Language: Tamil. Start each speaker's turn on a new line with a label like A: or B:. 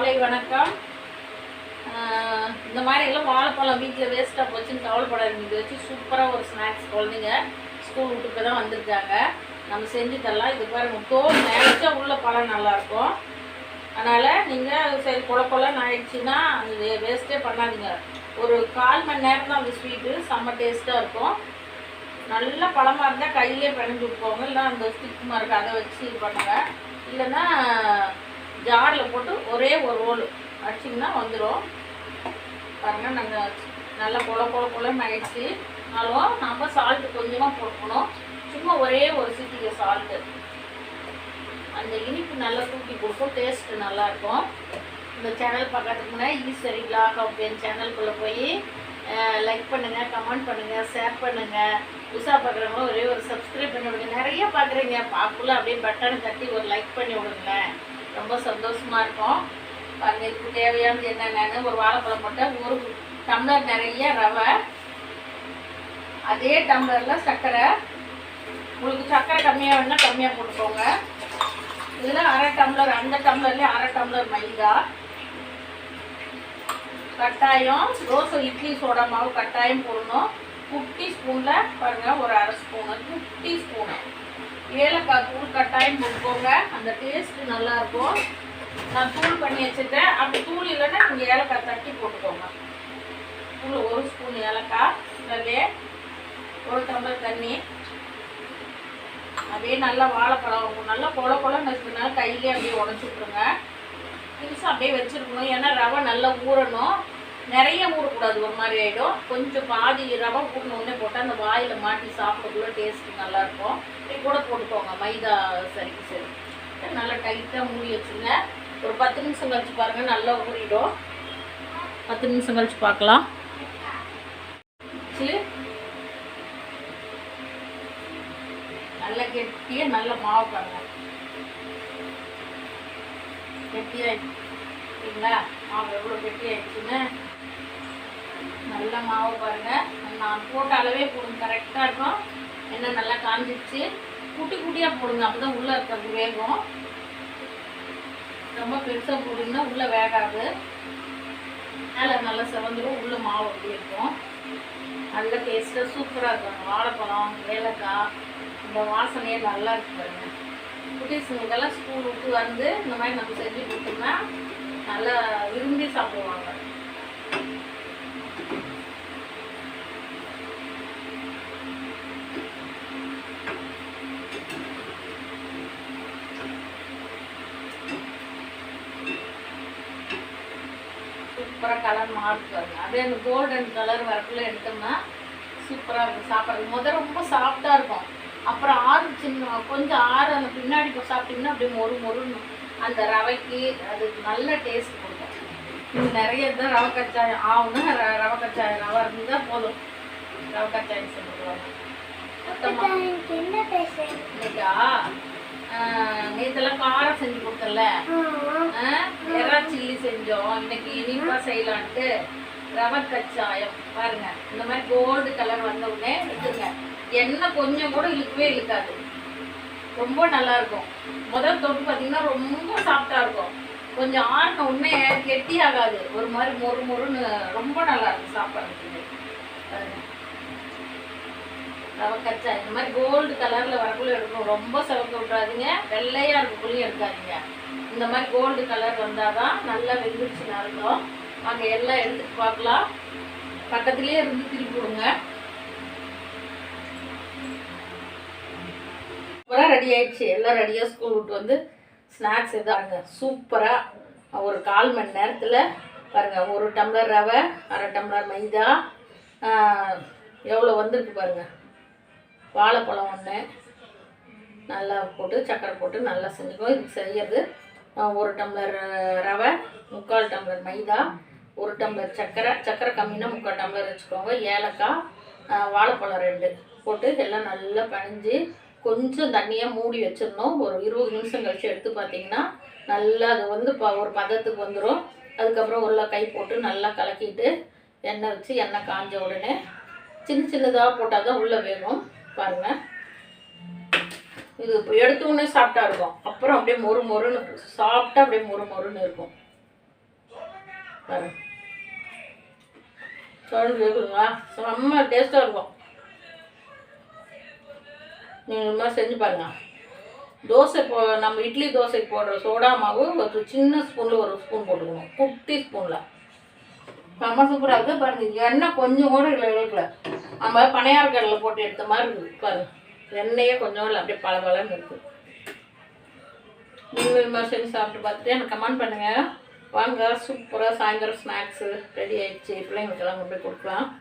A: காலை வணக்கம். இந்த மாதிரி எல்லாம் வாழைப்பழம் வீட்டில் வேஸ்ட்டாக போச்சுன்னு கவலைப்படாதீங்க. இது வச்சு சூப்பராக ஒரு ஸ்நாக்ஸ் குழந்தைங்க ஸ்கூல் விட்டு இப்போ தான் வந்திருக்காங்க. நம்ம செஞ்சு தரலாம். இது பாருங்க, தோல் நினைச்சா உள்ள பழம் நல்லாயிருக்கும். அதனால் நீங்கள் சரி கொலன்னு ஆயிடுச்சுன்னா அது வேஸ்ட்டே பண்ணாதீங்க. ஒரு 1/4 மணி நேரம் தான் அந்த ஸ்வீட்டு செம்ம டேஸ்ட்டாக இருக்கும். நல்ல பழமாக இருந்தால் கையிலே பிணைஞ்சு விட்டுக்கோங்க. இல்லை அந்த ஸ்டிக் மாதிரி அதை வச்சு இது பண்ணுங்க. இல்லைன்னா ஜாரில் போட்டு ஒரே ஒரு ரோல் அடிச்சிங்கன்னா வந்துடும். பாருங்கள், நாங்கள் நல்லா கொலன்னு ஆயிடுச்சு. ஆனாலும் நம்ம சால்ட்டு கொஞ்சமாக போட்டுக்கணும். சும்மா ஒரே ஒரு சிட்டிகை சால்ட்டு. அந்த இனிப்பு நல்லா தூக்கி கொடுக்கும், டேஸ்ட்டு நல்லாயிருக்கும். இந்த சேனல் பார்க்கறதுக்கு முன்னாடி ஈஸ்வரி விலாக் ஆஃப் என் சேனலுக்குள்ளே போய் லைக் பண்ணுங்கள், கமெண்ட் பண்ணுங்கள், ஷேர் பண்ணுங்கள். புதுசாக பார்க்குறவங்க ஒரே ஒரு சப்ஸ்கிரைப் பண்ணி விடுங்க. நிறைய பார்க்குறீங்க, பார்க்கல அப்படியே பட்டனை தட்டி ஒரு லைக் பண்ணி விடுங்களேன். ரொம்ப சந்தோஷமாக இருக்கும். பாருங்கள், இதுக்கு தேவையானது என்னென்னு ஒரு வாழைப்பழம் போட்டால் ஒரு டம்ளர் நிறைய ரவை, அதே டம்ளரில் சர்க்கரை. உங்களுக்கு சர்க்கரை கம்மியாக வேணுன்னா கம்மியாக போட்டுக்கோங்க. இதில் 1/2 டம்ளர், அந்த டம்ளர்லேயே 1/2 டம்ளர் மைதா. கட்டாயம் தோசை இட்லி சோடா மாவு கட்டாயம் போடணும். குட்டி ஸ்பூனில் பாருங்கள், ஒரு 1/2 ஸ்பூனு, குட்டி ஸ்பூனு ஏலக்காய் தூள் கட்டாயம் போட்டுக்கோங்க. அந்த டேஸ்ட்டு நல்லாயிருக்கும். நான் தூள் பண்ணி வச்சுட்டேன். அப்படி தூள் இல்லைன்னா நீங்கள் ஏலக்காய் தட்டி போட்டுக்கோங்க. தூள் 1 ஸ்பூன் ஏலக்காய், அதிலே 1 டம்ளர் தண்ணி. அப்படியே நல்லா வாழைப்பழம் நல்லா கொலன்னு வச்சுக்கனால கையிலே அப்படியே உடச்சி விட்ருங்க. நிமிஷம் அப்படியே வச்சுருக்கணும். ஏன்னா ரவை நல்லா ஊறணும். நிறைய ஊறக்கூடாது, ஒரு மாதிரி ஆகிடும். கொஞ்சம் பாதி ரவை ஊறினோடனே போட்டால் அந்த வாயில் மாட்டி சாப்பிடக்குள்ள டேஸ்ட்டு நல்லாயிருக்கும். இப்படி கூட போட்டுக்கோங்க, மைதா சரிக்கு சரி. நல்லா டைட்டாக மூடி வச்சுருங்க. ஒரு 10 நிமிஷம் கழிச்சு பாருங்கள், நல்லா ஊறிடும். 10 நிமிஷம் கழிச்சு பார்க்கலாம். நல்லா கெட்டியாக நல்ல மாவு பாருங்கள், கெட்டியாகிடுங்களா? மாவு எவ்வளோ கெட்டியாகிடுச்சுன்னு. நல்ல மாவு பாருங்கள். நான் போட்ட அளவே போடுங்க, கரெக்டாக இருக்கும். எண்ணெய் நல்லா காஞ்சிடுச்சு. குட்டி குட்டியாக போடுங்க, அப்போ தான் உள்ளே இருக்கிறது வேகும். ரொம்ப பெருசாக போட்டிங்கன்னா உள்ளே வேகாது. மேலே நல்லா செவந்துடும், உள்ளே மாவு அப்படி இருக்கும். நல்ல டேஸ்ட்டாக சூப்பராக இருக்கும். வாழைப்பழம், ஏலக்காய், இந்த வாசனையே நல்லா இருக்கு பாருங்கள். குட்டீஸுங்கெல்லாம் ஸ்கூல் விட்டு வந்து இந்த மாதிரி நம்ம செஞ்சு கொடுத்தோம்னா நல்லா விரும்பி சாப்பிடுவாங்க. சூப்பராக கலர் மாறுது பாருங்க. அப்படியே அந்த கோல்டன் கலர் வரக்குள்ள எடுத்தோம்னா சூப்பராக இருக்கும். சாப்பிட்றது ரொம்ப சாஃப்டாக இருக்கும். அப்புறம் ஆறுச்சுன்னா கொஞ்சம் அந்த பின்னாடி இப்போ சாப்பிட்டிங்கன்னா அப்படியே மொறுன்னு அந்த ரவைக்கு அது நல்ல டேஸ்ட் கொடுக்கும். இது நிறைய தான் ரவை கச்சாயம் ஆகுனா ரவை கச்சாயம் ரவை இருந்தால் போதும். ரவை கச்சாயம் செஞ்சுருவாங்க. இன்னைக்கா நேற்றெல்லாம் காரம் செஞ்சு கொடுத்தல, எறா சில்லி செஞ்சோம். இன்னைக்கு இனிப்பாக செய்யலான்ட்டு ரவை கச்சாயம் பாருங்க. இந்த மாதிரி கோல்டு கலர் வந்த உடனே எடுத்துங்க. எண்ணெய் கொஞ்சம் கூட இழுக்காது. ரொம்ப நல்லா இருக்கும். முதல் தொட்டு பார்த்தீங்கன்னா ரொம்ப சாஃப்டாக இருக்கும். கொஞ்சம் ஆறின உடனே கெட்டி ஆகாது, ஒரு மாதிரி மொறுன்னு ரொம்ப நல்லா இருக்கும் சாப்பிட்றதுக்கு. ரவை கச்சாயம் இந்த மாதிரி கோல்டு கலரில் வரக்குள்ளே எடுக்கணும். ரொம்ப சிவக்க விட்றாதீங்க, வெள்ளையாக இருக்கக்குள்ளேயும் எடுக்காதீங்க. இந்த மாதிரி கோல்டு கலர் வந்தால் தான் நல்லா வெந்துருச்சுன்னு இருக்கும். அங்கே எல்லாம் எடுத்துட்டு பார்க்கலாம். பக்கத்துலேயே இருந்து திருப்பி விடுங்க. சூப்பராக ரெடி ஆகிடுச்சு. எல்லாம் ரெடியாக ஸ்கூல் விட்டு வந்து ஸ்நாக்ஸ் எதாங்க சூப்பராக ஒரு 1/4 மணி நேரத்தில் பாருங்கள். 1 டம்ளர் ரவை, 1/2 டம்ளர் மைதா, எவ்வளோ வந்திருக்கு பாருங்கள். வாழைப்பழம் 1 நல்லா போட்டு சர்க்கரை போட்டு நல்லா செஞ்சுக்கோ. இதுக்கு செய்யறது 1 டம்ளர் ரவை, 3/4 டம்ளர் மைதா, 1 டம்ளர் சர்க்கரை கம்மினா 3/4 டம்ளர் வச்சுக்கோங்க. ஏலக்காய், வாழைப்பழம் 2 போட்டு எல்லாம் நல்லா பணிஞ்சு கொஞ்சம் தண்ணியாக மூடி வச்சிடணும். ஒரு 20 நிமிஷம் கழிச்சு எடுத்து பார்த்தீங்கன்னா நல்லா அது வந்து ஒரு பதத்துக்கு வந்துடும். அதுக்கப்புறம் உள்ள கை போட்டு நல்லா கலக்கிட்டு எண்ணெய் வச்சு எண்ணெய் காஞ்ச உடனே சின்னதாக போட்டால் தான் உள்ளே வேகும் பாருங்கள். இது எடுத்த உடனே சாஃப்டாக இருக்கும். அப்புறம் அப்படியே மொறுன்னு சாஃப்டாக அப்படியே மொறுன்னு இருக்கும். பாருங்க சவுண்ட் கேட்குதுங்களா? செம்ம டேஸ்ட்டாக இருக்கும். நீங்கள் இந்த மாதிரி செஞ்சு பாருங்கள். தோசை நம்ம இட்லி தோசைக்கு போடுற சோடா மாவு ஒரு சின்ன ஸ்பூனில் ஒரு ஸ்பூன் போட்டுக்கணும், குட்டி ஸ்பூனில். செம்ம சூப்பராக இருக்குது பாருங்கள். எண்ணெய் கொஞ்சம் கூட இல்லை இழுக்கல. நம்ம பனையார கடலை போட்டு எடுத்த மாதிரி இருக்குது பாருங்கள். எண்ணெயே கொஞ்சம் இல்லை, அப்படியே பளபளன்னு இருக்குது. நீங்களும் இது மாதிரி செஞ்சு சாப்பிட்டு பார்த்துட்டு எனக்கு கமெண்ட் பண்ணுங்கள். வாங்க, சூப்பராக சாயந்தரம் ஸ்நாக்ஸு ரெடி ஆகிடுச்சு. பிள்ளைங்களுக்கெல்லாம் கொண்டு போய் கொடுக்கலாம்.